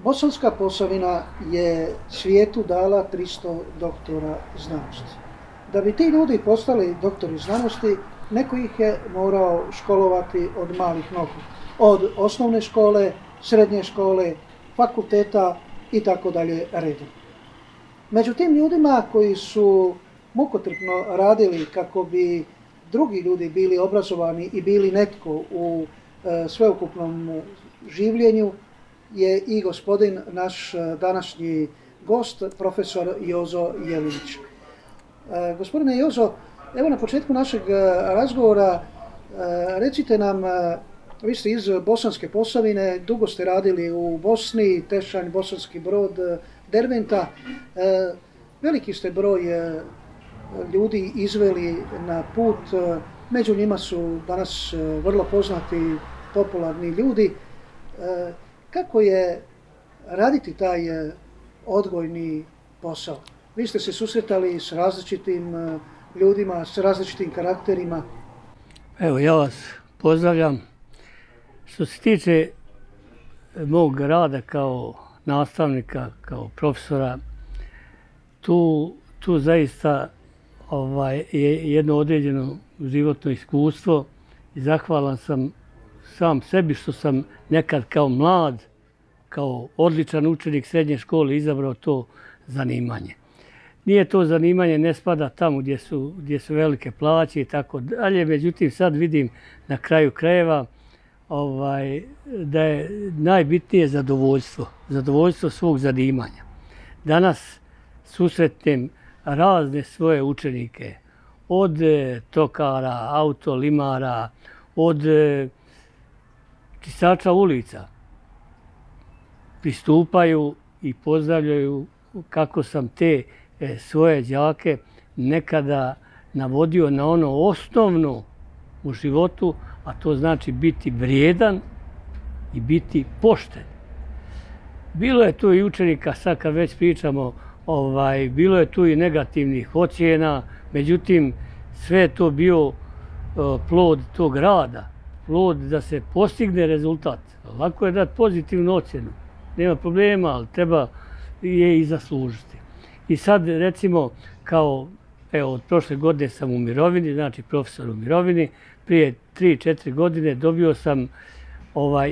Bosanska Posavina je svijetu dala 300 doktora znanosti. Da bi ti ljudi postali doktori znanosti, neko ih je morao školovati od malih nogu. Od osnovne škole, srednje škole, fakulteta i tako dalje redom. Među tim ljudima koji su mukotrpno radili kako bi drugi ljudi bili obrazovani i bili netko u sveukupnom življenju je i gospodin naš današnji gost, profesor Jozo Jelinić. Gospodine Jozo, evo na početku našeg razgovora recite nam, vi ste iz Bosanske Posavine, dugo ste radili u Bosni, Tešanj, Bosanski Brod, Derventa. Veliki ste broj ljudi izveli na put, među njima su danas vrlo poznati, popularni ljudi. Kako je raditi taj odgojni posao? Vi ste se susretali s različitim ljudima, s različitim karakterima. Evo, ja vas pozdravljam. Što se tiče mog rada kao nastavnika, kao profesora, tu zaista je jedno određeno životno iskustvo i zahvalan sam sam sebi što sam nekad kao mlad, kao odličan učenik srednje škole izabrao to zanimanje. Nije to zanimanje, ne spada tamo gdje su velike plaće i tako dalje, međutim sad vidim na kraju krajeva da je najbitnije zadovoljstvo svog zanimanja. Danas susretnem razne svoje učenike, od tokara, autolimara, od čistača ulica. Pristupaju i pozdravljaju kako sam te svoje đake nekada navodio na ono osnovno u životu, a to znači biti vrijedan i biti pošten. Bilo je tu i učenika, sad kad već pričamo, bilo je tu i negativnih ocjena, međutim sve je to bio plod tog rada, plod da se postigne rezultat. Lako je dati pozitivnu ocjenu, nema problema, ali treba je i zaslužiti. I sad recimo kao, evo od prošle godine sam u mirovini, znači profesor u mirovini, prije 3-4 godine dobio sam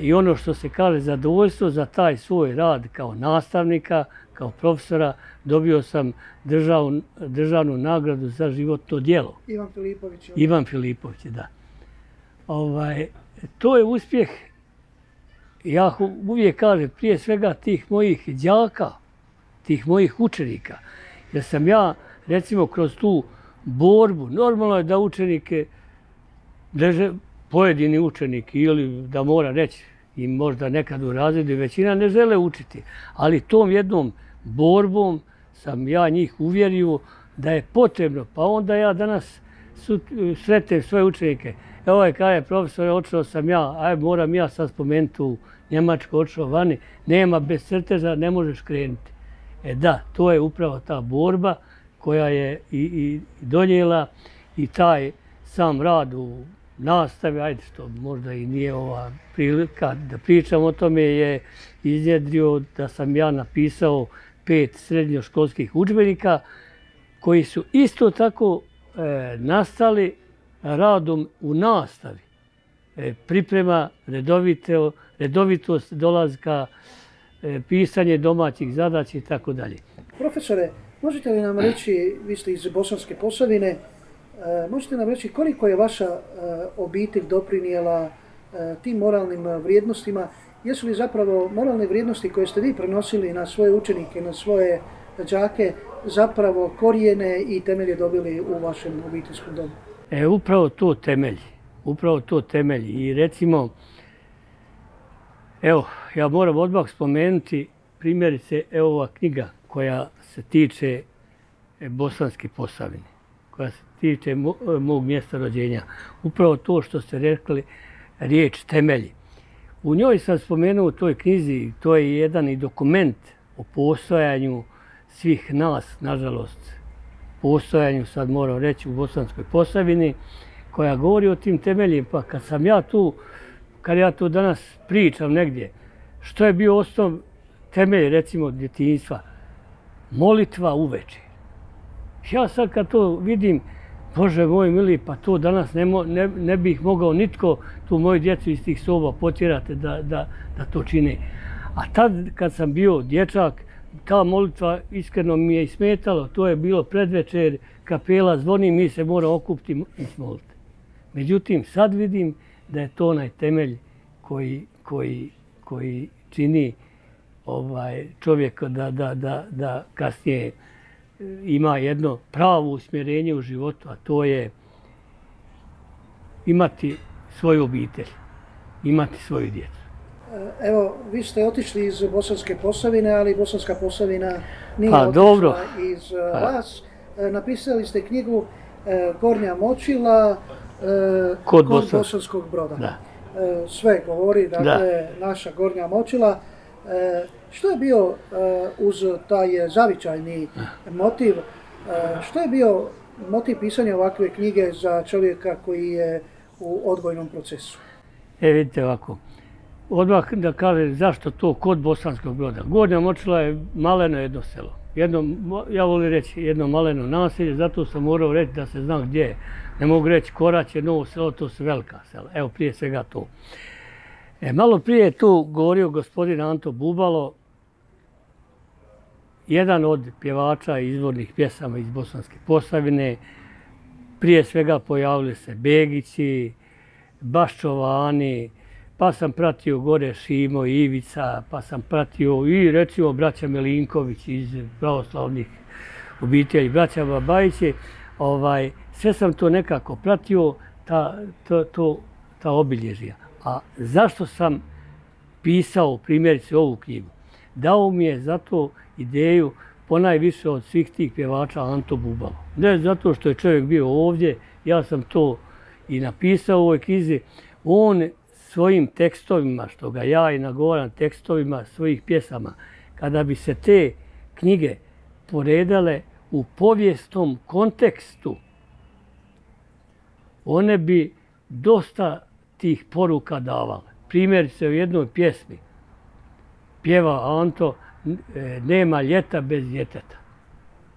i ono što se kaže zadovoljstvo za taj svoj rad kao nastavnika, kao profesora, dobio sam državnu nagradu za životno djelo. Ivan Filipović. Ivan Filipović, da. To je uspjeh, ja uvijek kažem, prije svega tih mojih đaka, tih mojih učenika. Jer sam ja, recimo, kroz tu borbu, normalno je da učenike, pojedini učeniki, ili da mora reći, i možda nekad u razredu, većina ne žele učiti, ali tom jednom borbom sam ja njih uvjerio da je potrebno. Pa onda ja danas sretnem svoje učenike. Evo kaže profesor, otišao sam ja, moram ja sad spomenuti u Njemačku, otišao vani, nema bez crteža, ne možeš krenuti. Da, to je upravo ta borba koja je i donijela i taj sam rad u nastavi, što možda i nije ova prilika da pričam o tome, je iznjedrio da sam ja napisao 5 srednjoškolskih udžbenika koji su isto tako nastali radom u nastavi. Priprema, redovitost dolazka, pisanje domaćih zadaća i tako dalje. Profesore, možete li nam reći, vi ste iz Bosanske Posavine, možete nam reći koliko je vaša obitelj doprinijela tim moralnim vrijednostima? Jesu li zapravo moralne vrijednosti koje ste vi prenosili na svoje učenike, na svoje đake, zapravo korijene i temelje dobili u vašem obiteljskom domu? Upravo to temelji. I recimo, evo, ja moram odmah spomenuti primjerice, evo ova knjiga koja se tiče Bosanske Posavine, koja se tiče mog mjesta rođenja. Upravo to što ste rekli, riječ temelji. U njoj sam spomenuo u toj knjizi, to je jedan i dokument o postojanju svih nas, nažalost, postojanju, sad moram reći, u Bosanskoj Posavini, koja govori o tim temeljima. Pa kad ja to danas pričam negdje, što je bio osnov temelj, recimo, djetinjstva, molitva uveče. Ja sad kad to vidim, Bože moj mili, pa to danas ne bih mogao nitko tu moju djecu iz tih soba potjerati da to čine. A tad kad sam bio dječak, ta molitva iskreno mi je i smetalo. To je bilo predvečer, kapela zvoni, mi se moramo okupiti i smoliti. Međutim, sad vidim da je to onaj temelj koji čini čovjek da kasnije ima jedno pravo usmjerenje u životu, a to je imati svoju obitelj, imati svoju djecu. Evo, vi ste otišli iz Bosanske Posavine, ali Bosanska Posavina nije otišla iz vas. Napisali ste knjigu Gornja Močila kod Bosanskog Broda. Da. Sve govori, dakle, naša Gornja Močila. Što je bio uz taj zavičajni motiv, što je bio motiv pisanja ovakve knjige za čovjeka koji je u odgojnom procesu? Vidite ovako, odmah da kažem zašto to kod Bosanskog Broda. Gornja Močila je maleno jedno selo. Ja volim reći jedno maleno naselje, zato sam morao reći da se zna gdje je. Ne mogu reći Koraće, Novo Selo, to su velika sela. Evo prije svega to. Malo prije je tu govorio gospodin Anto Bubalo, jedan od pjevača izvornih pjesama iz Bosanske Posavine. Prije svega pojavili se Begići, Baščovani, pa sam pratio gore Šimo i Ivica, pa sam pratio i recimo braća Milinković iz pravoslavnih obitelji, braća Babajići. Sve sam to nekako pratio, ta obilježja. A zašto sam pisao primjerice ovu knjigu? Dao mi je zato ideju ponajviše od svih tih pjevača Anto Bubalo. Ne zato što je čovjek bio ovdje, ja sam to i napisao u ovoj knjizi. On svojim tekstovima, što ga ja i nagovaram tekstovima svojih pjesama, kada bi se te knjige poredale u povijesnom kontekstu, one bi dosta tih poruka davale. Primjerice u jednoj pjesmi pjeva Anto nema ljeta bez djeteta.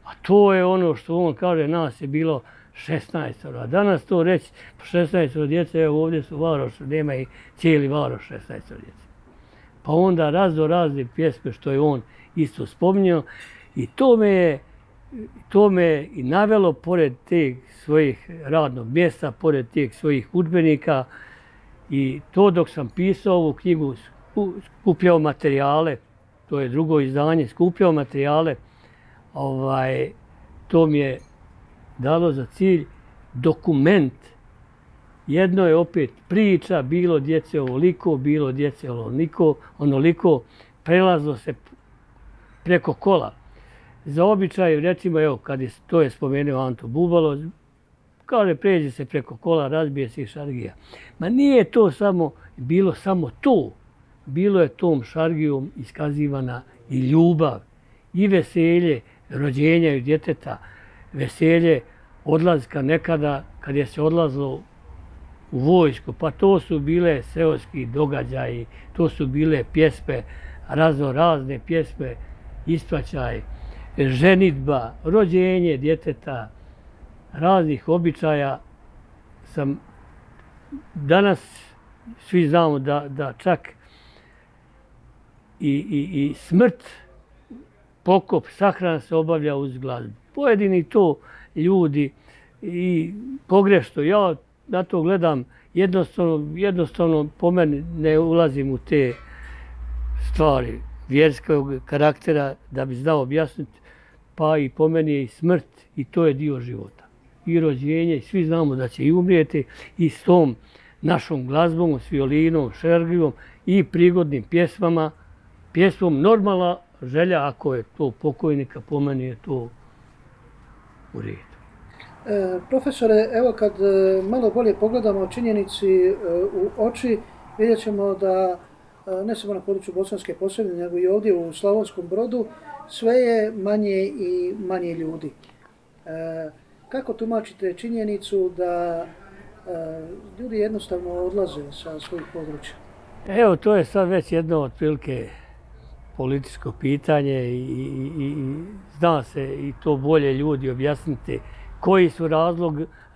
A to je ono što on kaže, nas je bilo 16. A danas to reći 16 djece, evo ovdje su Varoš, nema i cijeli Varoš 16 djece. Pa onda razne pjesme što je on isto spominjao i to me je i navelo pored tih svojih radnog mjesta, pored tih svojih udžbenika i to dok sam pisao ovu knjigu, skupljao materijale, to je drugo izdanje, skupljao materijale, to mi je dalo za cilj dokument. Jedno je opet priča, bilo djece ovoliko, bilo djece onoliko, prelazilo se preko kola. Za običaj, recimo, evo, to je spomenuo Anto Bubalo, kaže, pređe se preko kola, razbije se i šargija. Ma nije to bilo samo to. Bilo je tom šargijom iskazivana i ljubav, i veselje rođenja i djeteta, veselje odlaska nekada kad je se odlazilo u vojsku. Pa to su bile seoski događaji, to su bile pjesme, razne pjesme, ispraćaj, ženidba, rođenje djeteta, raznih običaja. Danas svi znamo da čak i smrt, pokop, sahrana se obavlja uz glazbu. Pojedini to ljudi i pogrešno. Ja na to gledam jednostavno po meni ne ulazim u te stvari vjerskog karaktera da bi znao objasniti. Pa i po meni je i smrt i to je dio života. I rođenje i svi znamo da će i umrijeti i s tom našom glazbom, s violinom, šargijom i prigodnim pjesmama. Pjesmom normalna želja, ako je to pokojnika, po meni je to u redu. Profesore, evo kad malo bolje pogledamo činjenici u oči, vidjet ćemo da ne samo na području Bosanske Posavine, nego i ovdje u Slavonskom Brodu, sve je manje i manje ljudi. Kako tumačite činjenicu da ljudi jednostavno odlaze sa svojih područja? Evo, to je sad već jedno otprilike političko pitanje i zna se i to bolje ljudi objasniti koji su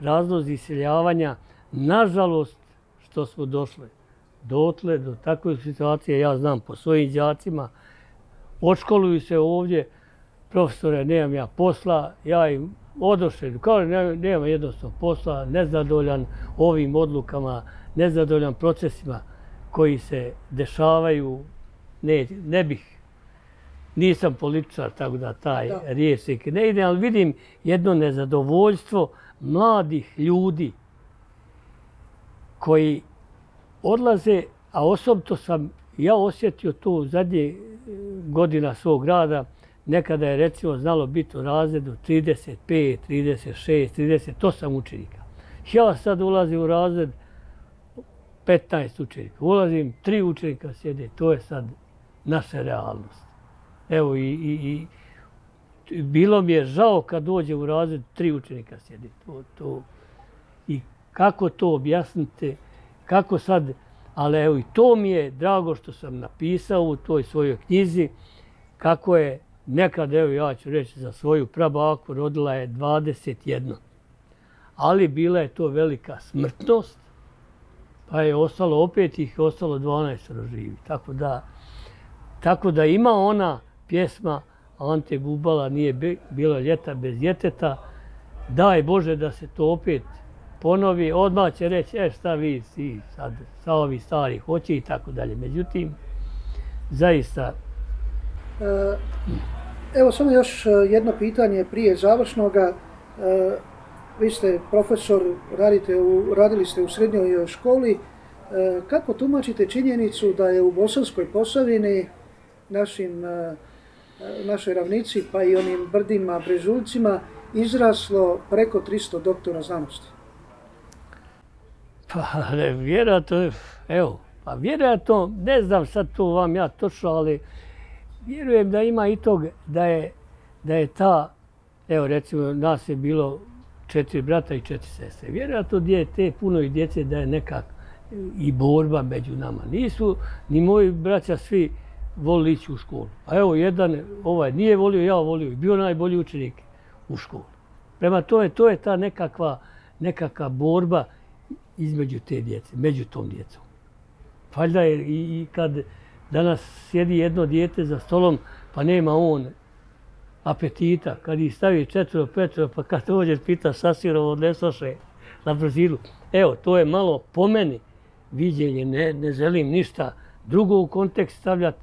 razlozi iseljavanja. Nažalost, što smo došli dotle, do takve situacije, ja znam po svojim đacima, odškoluju se ovdje, profesore, nemam ja posla, ja im odošli, kao nemam jednostavno posla, nezadovoljan ovim odlukama, nezadovoljan procesima koji se dešavaju, ne bih, nisam političar, tako da taj riječnik ne ide, ali vidim jedno nezadovoljstvo mladih ljudi koji odlaze, a osobito sam ja osjetio to zadnje godina svog rada. Nekada je recimo znalo biti u razredu 35, 36, 38 učenika. Ja sad ulazim u razred 15 učenika. Ulazim, 3 učenika sjede, to je sad naša realnost. Evo i bilo mi je žao kad dođe u razred 3 učenika sjede. I kako to objasnite, kako sad, ali evo i to mi je drago što sam napisao u toj svojoj knjizi, kako je nekad, evo ja ću reći za svoju prabaku, rodila je 21. Ali bila je to velika smrtnost, pa je ostalo, opet ih ostalo 12 živi. Tako da ima ona pjesma Ante Bubala, nije bilo ljeta bez djeteta. Daj Bože da se to opet ponovi, odmah će reći, šta vi si sad sa ovih starih hoće i tako dalje. Međutim, zaista... Evo samo još jedno pitanje prije završnoga. Vi ste profesor, radili ste u srednjoj školi. Kako tumačite činjenicu da je u Bosanskoj Posavini, našoj ravnici, pa i onim brdima, brežuljcima, izraslo preko 300 doktora znanosti? Pa vjerojatno, ne znam sad to vam ja točno, ali vjerujem da ima i tog da je ta, evo recimo nas je bilo 4 brata i 4 sestre. Vjerojatno te puno i djece da je nekak i borba među nama. Nisu ni moji braća svi volili ići u školu. A evo jedan nije volio, ja volio i bio najbolji učenik u školu. Prema tome, to je ta nekakva borba između te djece, među tom djecom. Valjda je i kad danas sjedi jedno dijete za stolom, pa nema on apetita. Kad ih stavi 4, 5, pa kad dođe pita sa sirom odnesoše na brzilu. Evo, to je malo po meni viđenje, ne želim ništa drugo u kontekst stavljati.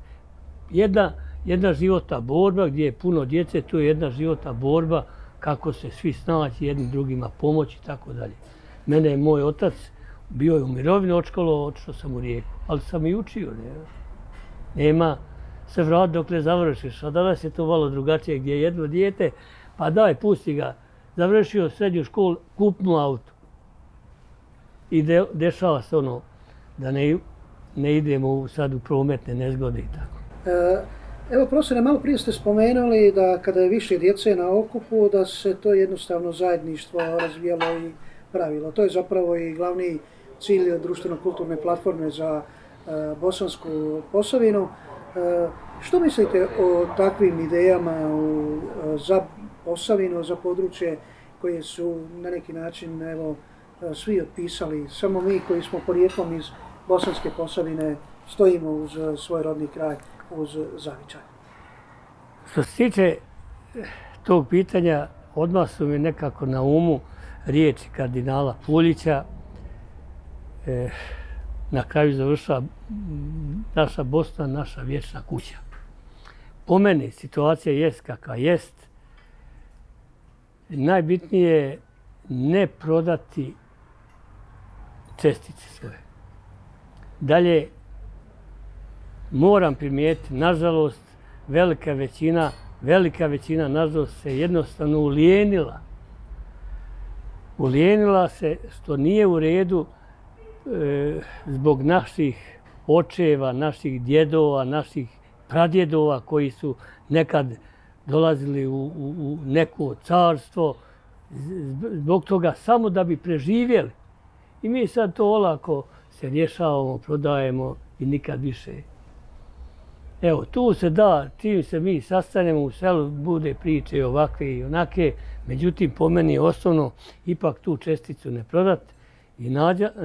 Jedna životna borba gdje je puno djece, to je jedna životna borba kako se svi snaći, jednim drugima pomoći i tako dalje. Mene je moj otac bio je u mirovini, otišao sam u Rijeku, ali sam i učio. Nema se vrati dok ne završiš, a danas je to malo drugačije gdje je jedno dijete, pa daj, pusti ga, završio srednju školu, kup mu auto. I dešava se ono da ne idemo sad u prometne nezgode i tako. Evo, profesore, malo prije ste spomenuli da kada je više djece na okupu, da se to jednostavno zajedništvo razvijalo i pravilo. To je zapravo i glavni cilj društveno-kulturne platforme za Bosansku Posavinu. Što mislite o takvim idejama za Posavinu, za područje koje su na neki način svi otpisali? Samo mi koji smo porijeklom iz Bosanske Posavine stojimo uz svoj rodni kraj, uz zavičaj. Što se tiče tog pitanja, odmah su mi nekako na umu riječi kardinala Puljića. Na kraju završava naša Bosna, naša vječna kuća. Po meni situacija jest kakva jest. Najbitnije je ne prodati čestice svoje. Dalje, moram primijetiti, nažalost, velika većina, nažalost, se jednostavno ulijenila. Ulijenila se, što nije u redu, zbog naših očeva, naših djedova, naših pradjedova koji su nekad dolazili u neko carstvo, zbog toga samo da bi preživjeli. I mi sad to olako se rješavamo, prodajemo i nikad više Evo, tu se da, čim se mi sastanemo u selu, bude priče ovakve i onake, međutim, po meni je osnovno ipak tu česticu ne prodat i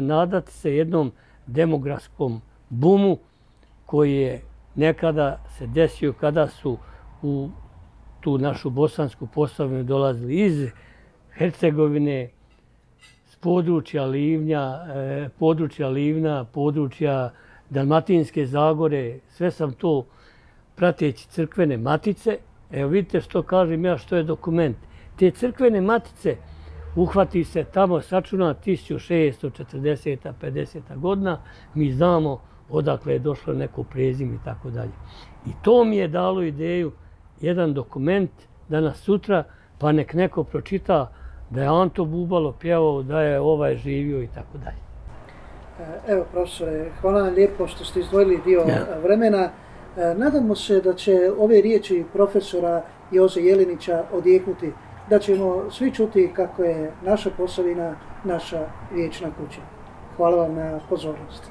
nadati se jednom demografskom bumu koji je nekada se desio kada su u tu našu Bosansku Posavinu dolazili iz Hercegovine, s područja Livna, područja Dalmatinske Zagore, sve sam to prateći crkvene matice. Evo vidite što kažem ja, što je dokument. Te crkvene matice uhvati se tamo sačuna 1640. 50. godina, mi znamo odakle je došlo neko prezime i tako dalje. I to mi je dalo ideju, jedan dokument danas sutra, pa nek neko pročita da je Anto Bubalo pjevao, da je ovaj živio i tako dalje. Evo, profesore, hvala vam lijepo što ste izdvojili dio vremena. Nadamo se da će ove riječi profesora Joze Jelinića odjeknuti, da ćemo svi čuti kako je naša Posavina naša vječna kuća. Hvala vam na pozornosti.